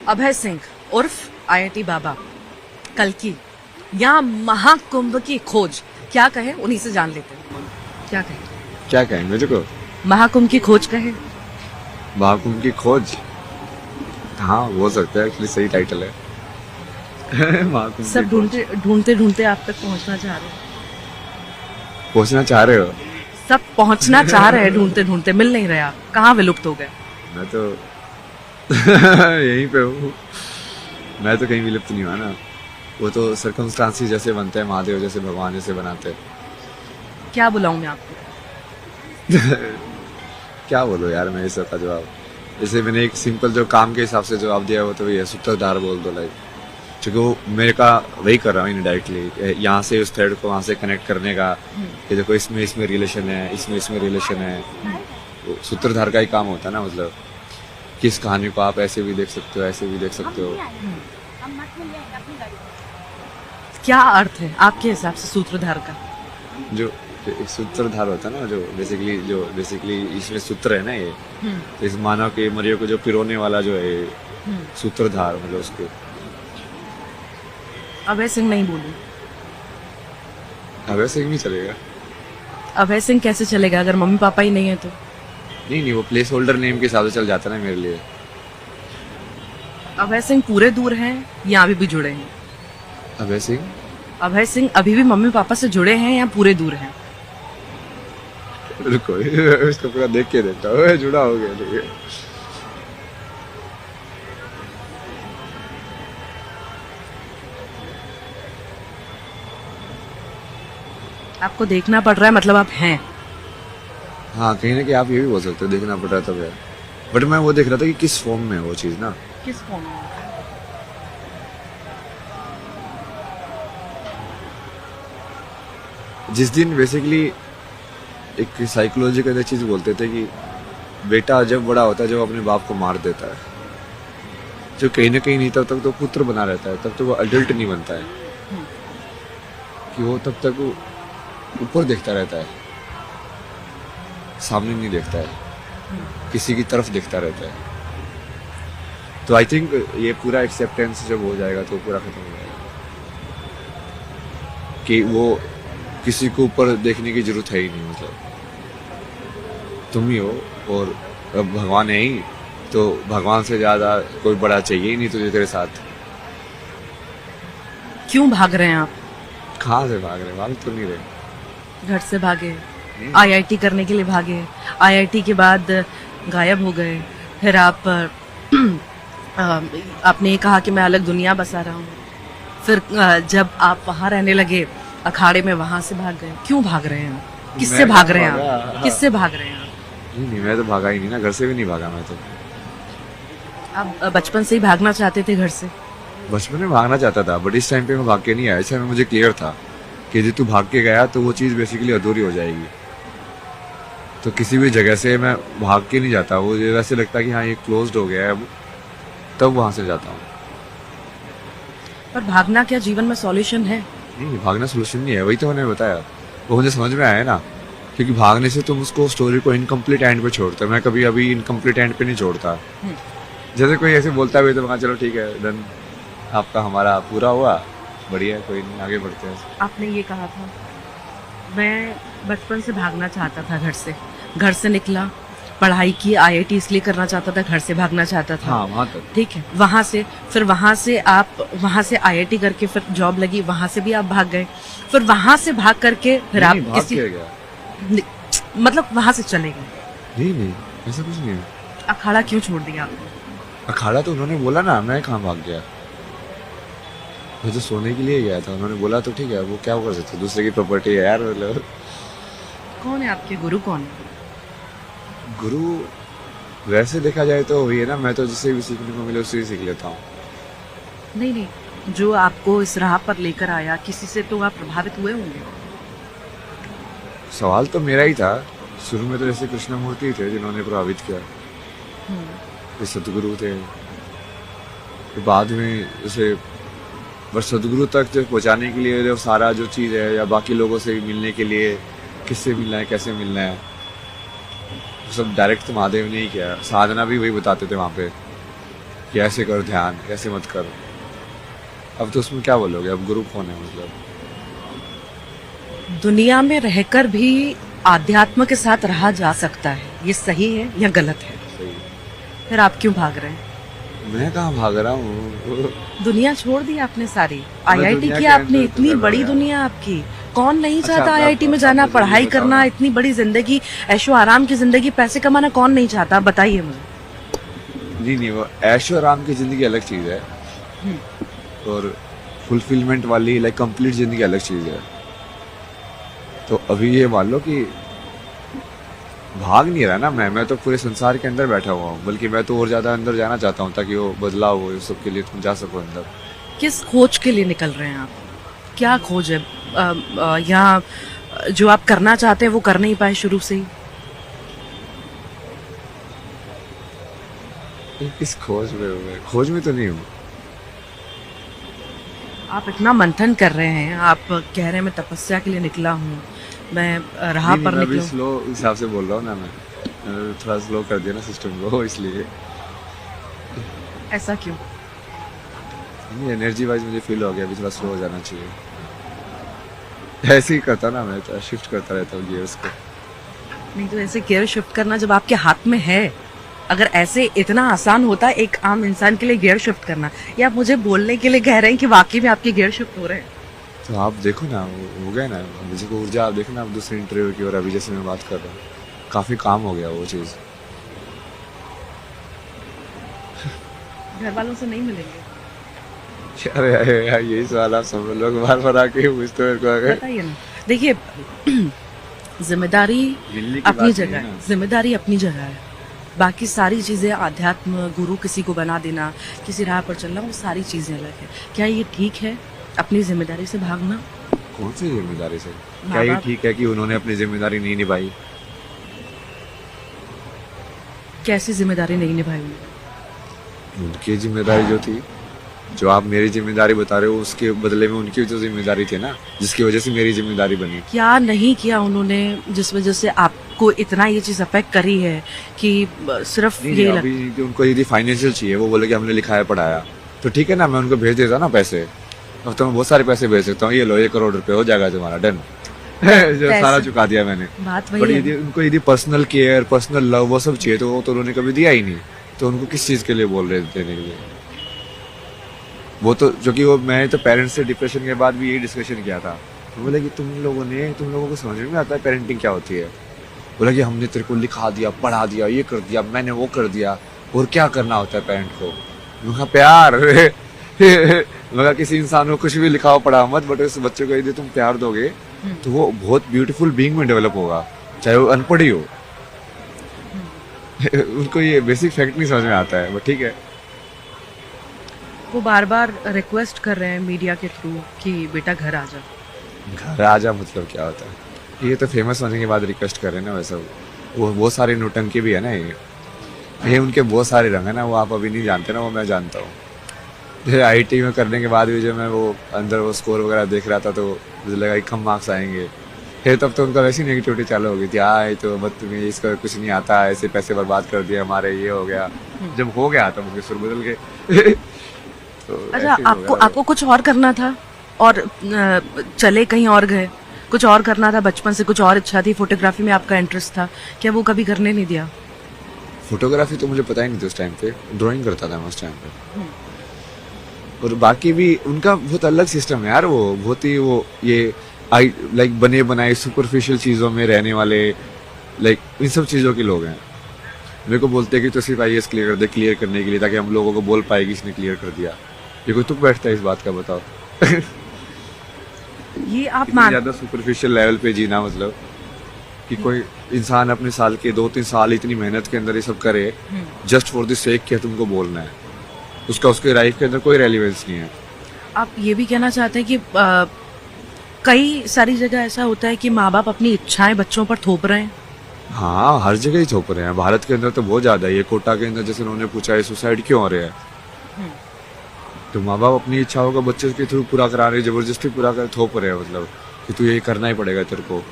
अभय सिंह उर्फ आईआईटी बाबा, कल्कि या महाकुंभ की खोज, क्या कहे उन्हीं से जान लेते हैं। क्या कहे? क्या कहें मुझे को? महाकुंभ की खोज कहे। महाकुंभ की खोज, हाँ हो सकता है, एक्चुअली सही टाइटल है। महाकुंभ सब की खोज। ढूंढते ढूंढते ढूंढते आप तक पहुंचना चाह रहे हैं। पहुंचना चाह रहे हो? सब पहुंचना चाह रहे हैं, ढूंढते ढूंढते मिल नहीं रहे। आप कहाँ विलुप्त हो गए? मैं तो यहीं पे हूँ। मैं तो कहीं विलुप्त नहीं हुआ ना। वो तो सर्कमस्टांसेस जैसे बनते हैं, महादेव जैसे, भगवान जैसे बनाते हैं। क्या बुलाऊं मैं आपको? क्या बोलो यार, मैं इस सबका जवाब, जैसे मैंने एक सिंपल जो काम के हिसाब से जवाब दिया वो तो वही है, सूत्रधार बोल दो। लाइक क्योंकि वो मेरे का वही कर रहा हूँ इनडायरेक्टली, यहाँ से उस थ्रेड को वहाँ से कनेक्ट करने का, कि देखो इसमें इसमें रिलेशन है, इसमें रिलेशन है। वो सूत्रधार का ही काम होता है ना, मतलब कि इस कहानी को आप ऐसे भी देख सकते हो, ऐसे भी देख सकते हो। क्या अर्थ है आपके हिसाब से सूत्रधार का? जो एक सूत्रधार होता है ना, जो बेसिकली इसमें सूत्र है ना ये, तो इस मानव के मरियो को जो पिरोने वाला जो है सूत्रधार, मतलब उसके। अभय सिंह नहीं बोलूं? अब ऐसे ही नहीं चलेगा। अभय सिंह कैसे चलेगा अगर मम्मी पापा ही नहीं है तो? नहीं, वो प्लेस होल्डर नेम के हिसाब से चल जाता है ना मेरे लिए। अभय सिंह पूरे दूर हैं या अभी भी जुड़े हैं? अभय सिंह, अभय सिंह अभी भी मम्मी पापा से जुड़े हैं या पूरे दूर हैं? रुको इसको पूरा देख के देखता हूँ, जुड़ा हो गया ठीक है। आपको देखना पड़ रहा है, मतलब आप हैं। हाँ, कहीं ना कहीं आप ये भी बोल सकते हो, देखना पड़ रहा था यार। बट मैं वो देख रहा था कि किस फॉर्म में है वो चीज़ ना। किस फॉर्म में? जिस दिन बेसिकली एक साइकोलॉजी का चीज़ बोलते थे कि बेटा जब बड़ा होता है, जब अपने बाप को मार देता है, जो कहीं ना कहीं नहीं, तब तक तो पुत्र बना रहता है, तब तक वो अडल्ट नहीं बनता है। कि वो तब तक वो ऊपर देखता रहता है, सामने नहीं देखता है, किसी की तरफ देखता रहता है। तो आई थिंक ये पूरा एक्सेप्टेंस जब हो जाएगा तो पूरा खत्म हो जाएगा, कि वो किसी को ऊपर देखने की जरूरत है ही नहीं। मतलब तुम ही हो और अब भगवान है ही, तो भगवान से ज्यादा कोई बड़ा चाहिए ही नहीं तुझे तेरे साथ। क्यों भाग रहे हैं आप? कहाँ से भाग रहे? भाग तो नहीं रहे। घर से भागे, आईआईटी करने के लिए भागे, आईआईटी के बाद गायब हो गए, फिर आप आपने ये कहा कि मैं अलग दुनिया बसा रहा हूँ, फिर जब आप वहाँ रहने लगे अखाड़े में, वहां से भाग गए। क्यों भाग रहे हैं आप? किससे मैं भाग रहे हैं भागा? आप? किससे भाग रहे हैं आप? नहीं, मैं तो भागा ही नहीं ना, घर से भी नहीं भागा मैं तो। आप बचपन से ही भागना चाहते थे घर से? बचपन में भागना चाहता था, बट इस टाइम पे मैं भाग के नहीं आया। इस टाइम में मुझे क्लियर था कि यदि तू भाग के गया तो वो चीज़ बेसिकली अधूरी हो जाएगी। तो किसी भी जगह से मैं भाग के नहीं जाता, वो वैसे लगता है कि हाँ ये क्लोज्ड हो गया है अब, तब वहाँ से जाता हूँ। पर भागना क्या जीवन में सॉल्यूशन है? नहीं, भागना सोल्यूशन नहीं है, वही तो मैंने बताया। वो मुझे समझ में आया ना, क्योंकि भागने से तुम उसको स्टोरी को इनकम्प्लीट एंड पे छोड़ते हो। मैं कभी अभी इनकम्प्लीट एंड पे नहीं छोड़ता। जैसे कोई ऐसे बोलता है तो हाँ चलो ठीक है, डन, आपका हमारा पूरा हुआ, बढ़िया है, कोई नहीं, आगे बढ़ते हैं। आपने ये कहा था मैं बचपन से भागना चाहता था घर से निकला, पढ़ाई की, आईआईटी इसलिए करना चाहता था, घर से भागना चाहता था। हाँ, वहाँ तक ठीक है, वहां से आईआईटी करके फिर जॉब लगी, वहां से भी आप भाग गए, फिर वहां से भाग करके फिर आप भाग किसी के गया। मतलब वहां से चले गए। नहीं, ऐसा कुछ नहीं है। अखाड़ा क्यों छोड़ दिया आपने? अखाड़ा तो उन्होंने बोला ना, मैं कहाँ भाग गया। मैं तो सोने के लिए गया था, उन्होंने बोला तो ठीक है, वो क्या कर सकते, दूसरे की प्रॉपर्टी है यार। मतलब कौन है आपके गुरु? कौन है गुरु? वैसे देखा जाए तो वही है ना, मैं तो जिससे भी सीखने को मिले उससे ही सीख लेता हूँ। नहीं, जो आपको इस राह पर लेकर आया, किसी से तो आप प्रभावित हुए होंगे। सवाल तो मेरा ही था शुरू में, तो जैसे कृष्णमूर्ति थे जिन्होंने प्रभावित किया, ये सदगुरु थे। फिर बाद में जैसे बस सदगुरु तक जो पहुँचाने के लिए जो सारा जो चीज़ है, या बाकी लोगों से मिलने के लिए किससे मिलना है, कैसे मिलना है, वो सब डायरेक्ट तो महादेव ने ही किया। साधना भी वही बताते थे वहाँ पे, कि ऐसे कर ध्यान, ऐसे मत कर। अब तो उसमें क्या बोलोगे, अब गुरु कौन है मतलब। दुनिया में रहकर भी आध्यात्म के साथ रहा जा सकता है, ये सही है या गलत है? सही। फिर आप क्यों भाग रहे हैं? मैं कहाँ भाग रहा हूँ। दुनिया छोड़ दी आपने सारी, मैं आईआईटी दुनिया की के आपने, अंदर इतनी गुजर बड़ी रहा हूँ। दुनिया आपकी। कौन नहीं अच्छा, चाहता आप- आईआईटी में आप जाना, मुझे ये पढ़ाई बताओ करना, ना। इतनी बड़ी जिंदगी, ऐशो आराम की जिंदगी, पैसे कमाना कौन नहीं चाहता? आप बताइए मुझे। नहीं, वो ऐशो आराम की जिंदगी अलग चीज है, और फुलफिलमेंट वाली लाइक कंप्लीट जिंदगी अलग चीज है। तो अभी ये मान लो कि भाग नहीं रहा ना मैं तो पूरे संसार के अंदर बैठा हुआ हूँ, बल्कि मैं तो और ज्यादा अंदर जाना चाहता हूँ, ताकि वो बदलाव हो, इस सब के लिए तुम जा सको अंदर। किस खोज के लिए निकल रहे हैं आप? क्या खोज है? यहाँ जो आप करना चाहते हैं वो कर नहीं पाए शुरू से ही? इस खोज में हूँ मैं? खोज में तो नहीं हूँ। आप इतना मंथन कर रहे हैं, आप कह रहे हैं मैं तपस्या के लिए निकला हूँ, मैं राह नहीं, पर मैं अभी निकला हूँ। स्लो हिसाब से बोल रहा हूँ ना, मैंने थोड़ा स्लो कर दिया ना सिस्टम को, इसलिए। ऐसा क्यों? नहीं, एनर्जी वाइज मुझे फील हो गया अभी थोड़ा स्लो हो जाना चाहिए। ऐसे ही करता ना, मैं तो शिफ्ट करता रहता हूँ गियर्स को। नहीं तो ऐसे गियर शिफ्ट करना जब आपके हाथ में है, अगर ऐसे इतना आसान होता है एक आम इंसान के लिए गियर शिफ्ट करना, या आप मुझे बोलने के लिए कह रहे हैं कि वाकई में आपके गियर शिफ्ट हो रहे हैं? तो आप देखो ना, हो गया ना मुझे को ऊर्जा। आप देखो ना, आप दूसरे इंटरव्यू की, और अभी जैसे मैं बात कर रहा हूँ, काफी काम हो गया वो चीज। घर वालों से नहीं मिलेंगे? अरे अरे यार, यही सवाल आप सब लोग बार बार आके पूछते हो मेरे को। अगर बताइए ना। देखिए, जिम्मेदारी मिलने की अपनी बात नहीं जगह है है, ना। जिम्मेदारी अपनी जगह है। बाकी सारी चीजें, आध्यात्म, गुरु किसी को बना देना, किसी राह पर चलना, वो सारी चीजें अलग है। क्या ये ठीक है अपनी जिम्मेदारी से भागना? कौन सी जिम्मेदारी से? माँ क्या ये बाप- ठीक है कि उन्होंने अपनी जिम्मेदारी नहीं निभाई? कैसी जिम्मेदारी नहीं निभाई उन्होंने? उनकी जिम्मेदारी जो थी, जो आप मेरी जिम्मेदारी बता रहे हो, उसके बदले में उनकी जो जिम्मेदारी थी ना, जिसकी वजह से मेरी जिम्मेदारी बनी। क्या नहीं किया उन्होंने जिस वजह से आपको इतना ये चीज अफेक्ट करी है कि सिर्फ नहीं, ये नहीं, अभी कि उनको यदि फाइनेंशियल चाहिए, वो बोले कि हमने लिखाया पढ़ाया, तो ठीक है ना, मैं उनको भेज देता ना पैसे। अब तो मैं बहुत सारे पैसे भेज सकता हूँ, ये लो 1 करोड़ रुपए हो जाएगा तुम्हारा, डन। जो सारा चुका दिया मैंने। बात बट वही यदि है। उनको यदि पर्सनल केयर, पर्सनल लव, वो सब चाहिए, तो वो तो उन्होंने कभी दिया ही नहीं। तो उनको किस चीज के लिए बोल रहे थे देने के लिए? वो तो जो कि वो, मैं तो पेरेंट्स से डिप्रेशन के बाद भी यही डिस्कशन किया था। तो बोले कि तुम लोगों को समझ में आता है पेरेंटिंग क्या होती है? बोला कि हमने तेरे को लिखा दिया, पढ़ा दिया, ये कर दिया, मैंने वो कर दिया, और क्या करना होता है पेरेंट को? मैंने कहा प्यार। मैं कहा किसी इंसान को कुछ भी लिखाओ पढ़ा मत, बट उस बच्चे को यदि तुम प्यार दोगे तो वो बहुत ब्यूटीफुल बीइंग में डेवलप होगा, चाहे वो अनपढ़ ही हो। उनको ये बेसिक फैक्ट नहीं समझ में आता है, बट ठीक है। वो बार बार रिक्वेस्ट कर रहे हैं मीडिया के थ्रू कि बेटा घर आ जा। घर आ जा मतलब क्या होता है? ये तो फेमस होने के बाद रिक्वेस्ट कर रहे हैं ना, वैसा वो बहुत सारे नौटंकी भी है ना। ये उनके बहुत सारे रंग है ना, वो आप अभी नहीं जानते ना, वो मैं जानता हूँ। जैसे आईटी में करने के बाद भी जो मैं वो अंदर वो स्कोर वगैरह देख रहा था, तो मुझे लगा कि कम मार्क्स आएंगे। फिर तब तो उनका वैसी नेगेटिविटी चालू हो गई थी, आए तो मत, तुम्हें इसका कुछ नहीं आता, ऐसे पैसे बर्बाद कर दिए हमारे, ये हो गया। जब हो गया तब उनके सुर बदल गए। तो अच्छा, ऐसे ही आपको होगा। आपको कुछ और करना था और चले कहीं और गए? कुछ और करना था, बचपन से कुछ और इच्छा थी, फोटोग्राफी में आपका इंटरेस्ट था, क्या वो कभी करने नहीं दिया? फोटोग्राफी तो मुझे पता ही नहीं था उस टाइम पे, ड्राइंग करता था मैं उस टाइम पे। और बाकी भी उनका बहुत अलग सिस्टम है यार, वो बहुत ही वो ये आई लाइक बने बनाए सुपरफिशियल चीज़ों में रहने वाले, लाइक इन सब चीज़ों के लोग हैं। मेरे को बोलते हैं कि तो सिर्फ आईएएस क्लियर कर दे, क्लियर करने के लिए, ताकि हम लोगों को बोल पाए कि इसने क्लियर कर दिया। ये कोई तुक बैठता है इस बात का, बताओ। ये आप इतनी मान ज़्यादा सुपरफिशियल लेवल पे जीना, मतलब कि कोई इंसान अपने साल के 2-3 साल इतनी मेहनत के अंदर ये सब करे जस्ट फॉर द सेक कि तुमको बोलना है, उसका उसके लाइफ के अंदर कोई रेलिवेंस नहीं है। आप ये भी कहना चाहते हैं कि कई सारी जगह ऐसा होता है कि माँ बाप अपनी इच्छाएं बच्चों पर थोप रहे हैं? हाँ, हर जगह ही थोप रहे हैं, भारत के अंदर तो बहुत ज्यादा है। ये कोटा के अंदर जैसे उन्होंने पूछा है सुसाइड क्यों हो रहे हैं, तो माँ बाप अपनी इच्छाओं का बच्चे के थ्रू पूरा करा रहे हैं, जबरदस्ती पूरा कर थोप रहे हैं, मतलब कि तू यही करना ही पड़ेगा तेरे को।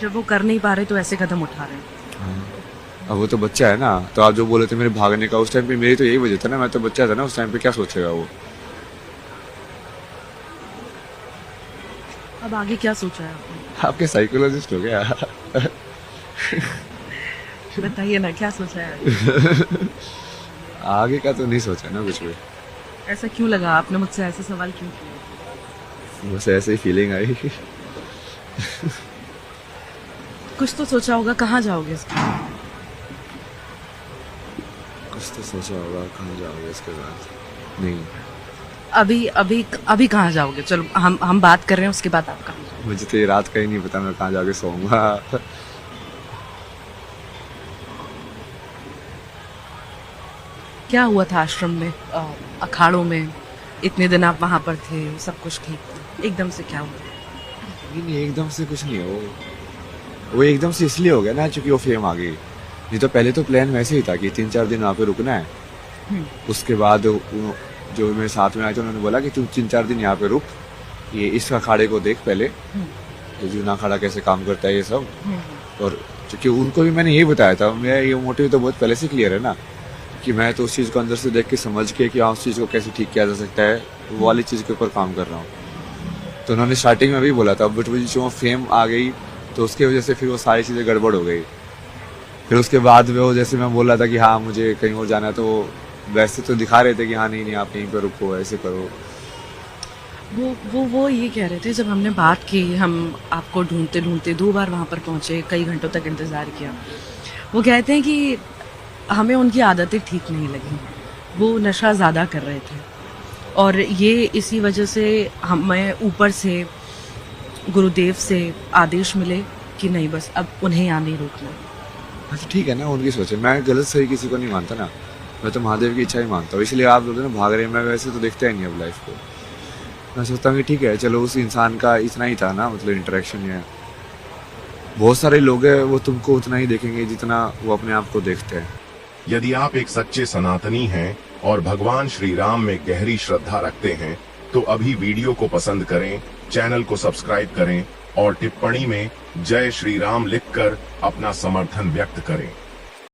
जब वो कर नहीं पा रहे तो ऐसे कदम उठा रहे हैं। अब वो तो बच्चा है ना, तो आप जो बोले थे मेरे भागने का, उस टाइम पे मेरी तो यही वजह था ना, मैं तो बच्चा था ना उस टाइम पे, क्या सोचेगा वो। अब आगे क्या सोचा है आपने? आपके साइकोलॉजिस्ट हो गया। बताइए ना, क्या सोचा है आगे? आगे का तो नहीं सोचा ना कुछ भी, ऐसा क्यों लगा, आपने मुझसे ऐसे सवाल क्यों किया? बस ऐसे ही फीलिंग आई। कुछ तो सोचा होगा, कहाँ जाओगे इसके बाद? कुछ तो सोचा होगा, कहाँ जाओगे इसके बाद? नहीं, अभी अभी अभी कहाँ जाओगे? चलो हम बात कर रहे हैं, उसके बाद आप कहाँ जाओगे? मुझे तो ये रात का ही नहीं पता मैं कहाँ जाके सोऊंगा। क्या हुआ था आश्रम में, अखाड़ों में? इतने दिन आप वहां पर थे, सब कुछ ठीक था, एकदम से क्या हुआ? नहीं, एकदम से कुछ नहीं हो, वो एकदम से इसलिए हो गया ना क्योंकि वो फेम आ गई। नहीं तो पहले तो प्लान वैसे ही था कि 3-4 दिन वहाँ पे रुकना है। उसके बाद जो मेरे साथ में आए थे उन्होंने बोला कि तू 3-4 दिन यहाँ पे रुक, ये इस अखाड़े को देख पहले, ये जूना अखाड़ा कैसे काम करता है ये सब। और क्योंकि उनको भी मैंने यही बताया था, मेरा ये मोटिव तो बहुत पहले से क्लियर है ना, कि मैं तो उस चीज़ को अंदर से देख के समझ के कि हाँ उस चीज़ को कैसे ठीक किया जा सकता है, वो वाली चीज़ के ऊपर काम कर रहा हूँ। तो उन्होंने स्टार्टिंग में भी बोला था, बट वो जो फेम आ गई तो उसके वजह से फिर वो सारी चीज़ें गड़बड़ हो गई। फिर उसके बाद वो जैसे मैं बोल रहा था कि हाँ मुझे कहीं और जाना है, तो वो वैसे तो दिखा रहे थे कि हाँ नहीं नहीं आप यहीं पर रुको, ऐसे करो। वो ये कह रहे थे, जब हमने बात की, हम आपको ढूंढते ढूंढते 2 बार वहां पर पहुंचे, कई घंटों तक इंतजार किया। वो कहते हैं कि हमें उनकी आदतें ठीक नहीं लगी, वो नशा ज़्यादा कर रहे थे, और ये इसी वजह से हमें ऊपर से गुरुदेव से आदेश मिले कि नहीं, बस अब उन्हें यहाँ नहीं रोकना। हाँ तो ठीक है ना, उनकी सोच है, मैं गलत सही किसी को नहीं मानता ना, मैं तो महादेव की इच्छा ही मानता हूँ। इसलिए आप बोलते ना भाग रहे हैं, मैं वैसे तो देखता ही नहीं अब लाइफ को। मैं सोचता हूँ कि ठीक है चलो, उस इंसान का इतना ही था ना, मतलब इंटरेक्शन है। बहुत सारे लोग हैं वो तुमको उतना ही देखेंगे जितना वो अपने आप को देखते हैं। यदि आप एक सच्चे सनातनी हैं और भगवान श्री राम में गहरी श्रद्धा रखते हैं तो अभी वीडियो को पसंद करें, चैनल को सब्सक्राइब करें और टिप्पणी में जय श्री राम लिखकर अपना समर्थन व्यक्त करें।